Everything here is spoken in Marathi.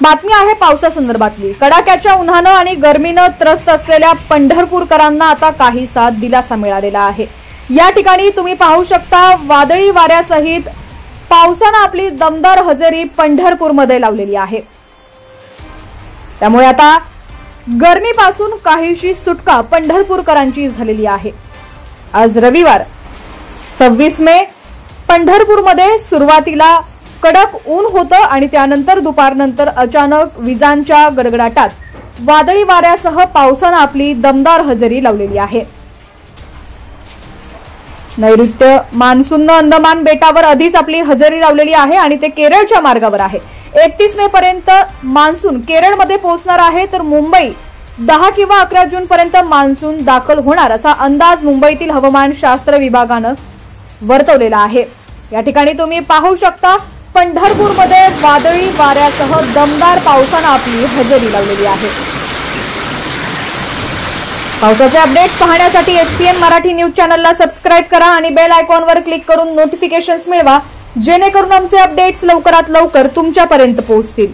बातमी आहे पावसासंदर्भातली। कडाक्याच्या उन्हानं आणि गर्मीनं त्रस्त असलेल्या पंढरपूरकरांना आता काहीसा दिलासा मिळालेला आहे। या ठिकाणी तुम्ही पाहू शकता वादळी वाऱ्यासहित पावसानं आपली दमदार हजेरी पंढरपूरमध्ये लावलेली आहे। त्यामुळे आता गर्मीपासून काहीशी सुटका पंढरपूरकरांची झालेली आहे। आज रविवार 26 मे पंढरपूरमध्ये सुरुवातीला कडक ऊन होतं आणि त्यानंतर दुपारनंतर अचानक विजांच्या गडगडाटात वादळी वाऱ्यासह पावसानं आपली दमदार हजेरी लावलेली आहे। नैऋत्य मान्सूननं अंदमान बेटावर आधीच आपली हजेरी लावलेली आहे आणि ते केरळच्या मार्गावर आहे। 31 मे पर्यंत मान्सून केरळमध्ये पोहोचणार आहे, तर मुंबई 10 किंवा 11 जून पर्यंत मान्सून दाखल होणार असा अंदाज मुंबईतील हवामानशास्त्र विभागानं वर्तवलेला आहे। या ठिकाणी तुम्ही पाहू शकता पंढरपूरमध्ये वादळी वाऱ्यासह दमदार पावसानं आपली हजेरी लावलेली आहे। पावसाचे अपडेट्स पाहण्यासाठी HPN मराठी न्यूज चॅनलला सबस्क्राइब करा आणि बेल आयकॉनवर क्लिक करून नोटिफिकेशन्स मिळवा, जेणेकरून आमचे अपडेट्स लवकरात लवकर तुमच्यापर्यंत पोहोचतील।